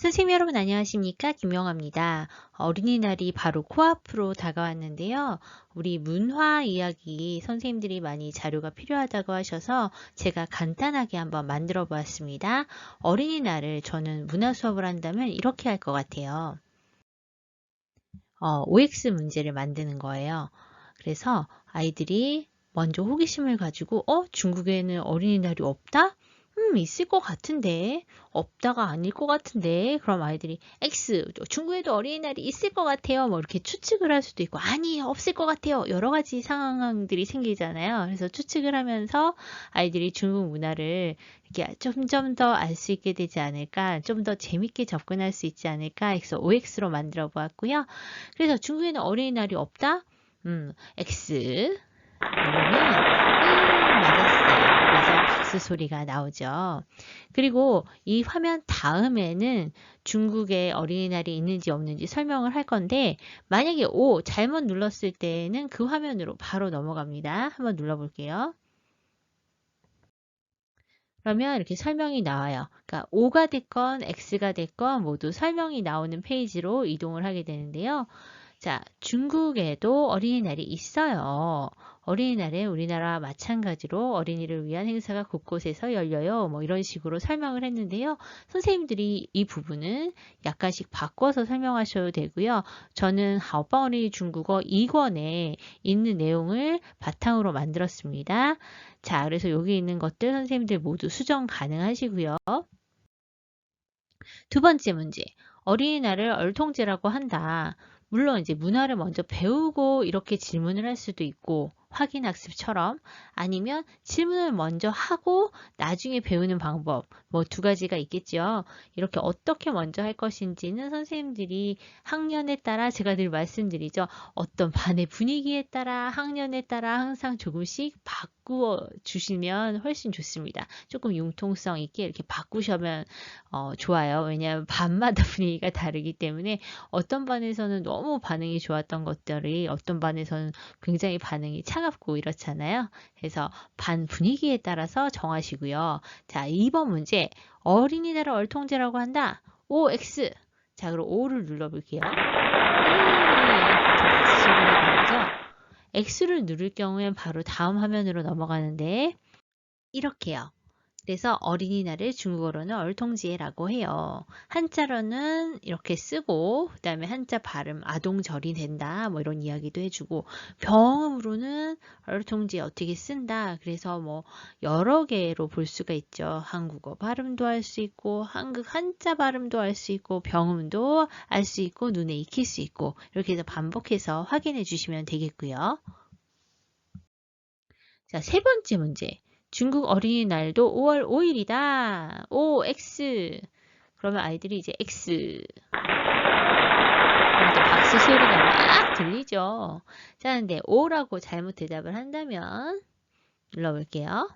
선생님 여러분 안녕하십니까? 김영아입니다. 어린이날이 바로 코앞으로 다가왔는데요. 우리 문화 이야기 선생님들이 많이 자료가 필요하다고 하셔서 제가 간단하게 한번 만들어 보았습니다. 어린이날을 저는 문화 수업을 한다면 이렇게 할 것 같아요. OX 문제를 만드는 거예요. 그래서 아이들이 먼저 호기심을 가지고 중국에는 어린이날이 없다? 있을 것 같은데 없다가 아닐 것 같은데 그럼 아이들이 X 중국에도 어린이날이 있을 것 같아요 뭐 이렇게 추측을 할 수도 있고 아니 없을 것 같아요 여러 가지 상황들이 생기잖아요. 그래서 추측을 하면서 아이들이 중국 문화를 이렇게 좀 더 알 수 있게 되지 않을까, 좀 더 재밌게 접근할 수 있지 않을까 해서 OX로 만들어 보았고요. 그래서 중국에는 어린이날이 없다? X 누르면 맞았어요. 그래서 박수 소리가 나오죠. 그리고 이 화면 다음에는 중국에 어린이날이 있는지 없는지 설명을 할 건데 만약에 O 잘못 눌렀을 때는 그 화면으로 바로 넘어갑니다. 한번 눌러볼게요. 그러면 이렇게 설명이 나와요. 그러니까 O가 됐건 X가 됐건 모두 설명이 나오는 페이지로 이동을 하게 되는데요. 자, 중국에도 어린이날이 있어요. 어린이날은 우리나라와 마찬가지로 어린이를 위한 행사가 곳곳에서 열려요. 뭐 이런 식으로 설명을 했는데요. 선생님들이 이 부분은 약간씩 바꿔서 설명하셔도 되고요. 저는 하오빵 어린이 중국어 2권에 있는 내용을 바탕으로 만들었습니다. 자, 그래서 여기 있는 것들 선생님들 모두 수정 가능하시고요. 두 번째 문제. 어린이날을兒童节라고 한다. 물론 이제 문화를 먼저 배우고 이렇게 질문을 할 수도 있고 확인학습처럼 아니면 질문을 먼저 하고 나중에 배우는 방법 뭐 두 가지가 있겠죠. 이렇게 어떻게 먼저 할 것인지는 선생님들이 학년에 따라 제가 늘 말씀드리죠. 어떤 반의 분위기에 따라 학년에 따라 항상 조금씩 바꾸어 주시면 훨씬 좋습니다. 조금 융통성 있게 이렇게 바꾸시면 좋아요. 왜냐하면 반마다 분위기가 다르기 때문에 어떤 반에서는 너무 반응이 좋았던 것들이 어떤 반에서는 굉장히 반응이 차갑고 이렇잖아요. 그래서 반 분위기에 따라서 정하시고요. 자, 2번 문제. 어린이날을儿童节라고 한다. OX. 자, 그럼 O를 눌러볼게요. 박수 소리가 나오죠? X를 누를 경우엔 바로 다음 화면으로 넘어가는데 이렇게요. 그래서 어린이날을 중국어로는兒童节라고 해요. 한자로는 이렇게 쓰고 그 다음에 한자 발음 아동절이 된다 뭐 이런 이야기도 해주고 병음으로는兒童节어떻게 쓴다. 그래서 뭐 여러 개로 볼 수가 있죠. 한국어 발음도 할 수 있고 한국 한자 발음도 할 수 있고 병음도 알 수 있고 눈에 익힐 수 있고 이렇게 해서 반복해서 확인해 주시면 되겠고요. 자, 세 번째 문제. 중국 어린이날도 5월 5일이다. O, X. 그러면 아이들이 이제 X. 그럼 또 박수 소리가 막 들리죠. 자, 근데 O라고 잘못 대답을 한다면 눌러볼게요.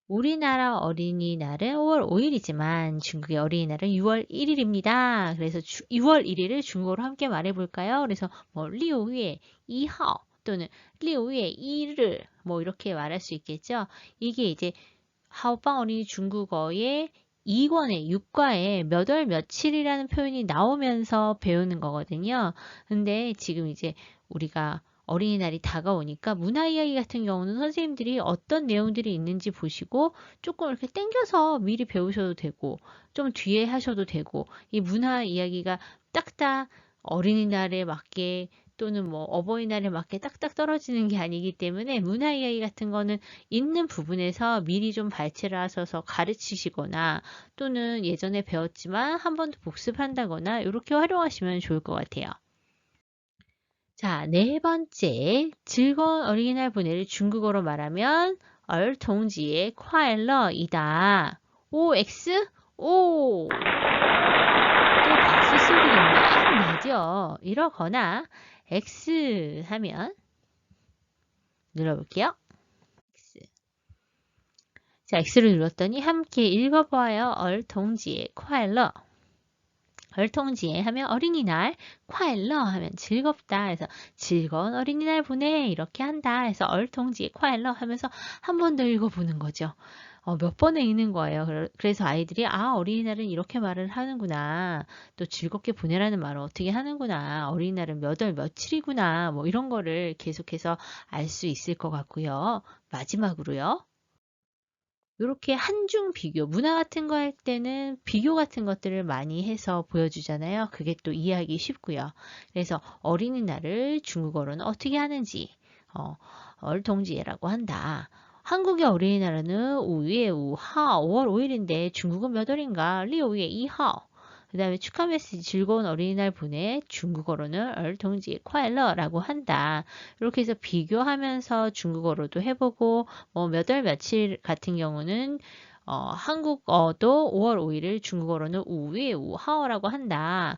우리나라 어린이날은 5월 5일이지만 중국의 어린이날은 6월 1일입니다. 그래서 6월 1일을 중국어로 함께 말해볼까요? 그래서 뭐6월 2일 또는 6월 1일 뭐 이렇게 말할 수 있겠죠. 이게 이제 하오빵 어린이 중국어의 2권의 6과에 몇 월 며칠이라는 표현이 나오면서 배우는 거거든요. 근데 지금 이제 우리가 어린이날이 다가오니까 문화 이야기 같은 경우는 선생님들이 어떤 내용들이 있는지 보시고 조금 이렇게 땡겨서 미리 배우셔도 되고 좀 뒤에 하셔도 되고 이 문화 이야기가 딱딱 어린이날에 맞게 또는 뭐 어버이날에 맞게 딱딱 떨어지는 게 아니기 때문에 문화 이야기 같은 거는 있는 부분에서 미리 좀 발췌를 하셔서 가르치시거나 또는 예전에 배웠지만 한 번 더 복습한다거나 이렇게 활용하시면 좋을 것 같아요. 자, 네 번째, 즐거운 어린이날 보내를 중국어로 말하면兒童节快乐이다. OX? 오! 또 박수 소리가 막 나죠. 이러거나 X 하면 눌러볼게요. X. 자, X를 눌렀더니 함께 읽어봐요. 儿童节快乐.儿童节하면 어린이날, 快乐 하면 즐겁다 해서 즐거운 어린이날 보내 이렇게 한다 해서 儿童节快乐 하면서 한 번 더 읽어보는 거죠. 몇 번에 읽는 거예요. 그래서 아이들이 아, 어린이날은 이렇게 말을 하는구나. 또 즐겁게 보내라는 말을 어떻게 하는구나. 어린이날은 몇 월 며칠이구나. 뭐 이런 거를 계속해서 알 수 있을 것 같고요. 마지막으로요. 이렇게 한중 비교, 문화 같은 거 할 때는 비교 같은 것들을 많이 해서 보여주잖아요. 그게 또 이해하기 쉽고요. 그래서 어린이날을 중국어로는 어떻게 하는지, 어,兒童节라고 한다. 한국의 어린이날은 5月 5号, 5월 5일인데 중국은 몇 월인가? 6月 2号. 그 다음에 축하 메시지 즐거운 어린이날 보내 중국어로는 儿童节 快乐라고 한다. 이렇게 해서 비교하면서 중국어로도 해보고 뭐 몇 월 며칠 같은 경우는 한국어도 5월 5일을 중국어로는 5月 5号라고 한다.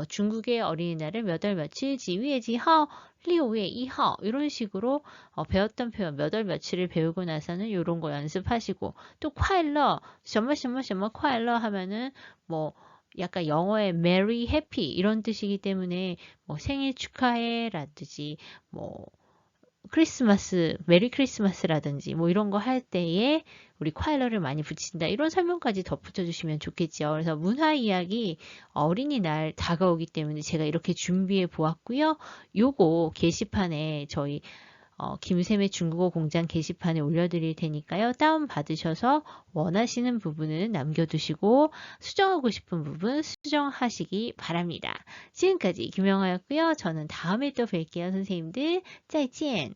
중국의 어린이날은 몇 월 며칠 지위에지하오 6月 2号 이런 식으로 배웠던 표현 몇 월 며칠을 배우고 나서는 이런 거 연습하시고 또 快乐 什么什么什么 快乐 하면은 뭐 약간 영어의 merry, happy 이런 뜻이기 때문에 뭐 생일 축하해 라든지 뭐 크리스마스, 메리 크리스마스라든지 뭐 이런 거 할 때에 우리 콰일러를 많이 붙인다. 이런 설명까지 덧붙여 주시면 좋겠죠. 그래서 문화 이야기 어린이날 다가오기 때문에 제가 이렇게 준비해 보았고요. 요거 게시판에 저희 김샘의 중국어 공장 게시판에 올려드릴 테니까요. 다운받으셔서 원하시는 부분은 남겨두시고 수정하고 싶은 부분 수정하시기 바랍니다. 지금까지 김영하였고요. 저는 다음에 또 뵐게요. 선생님들, 再见!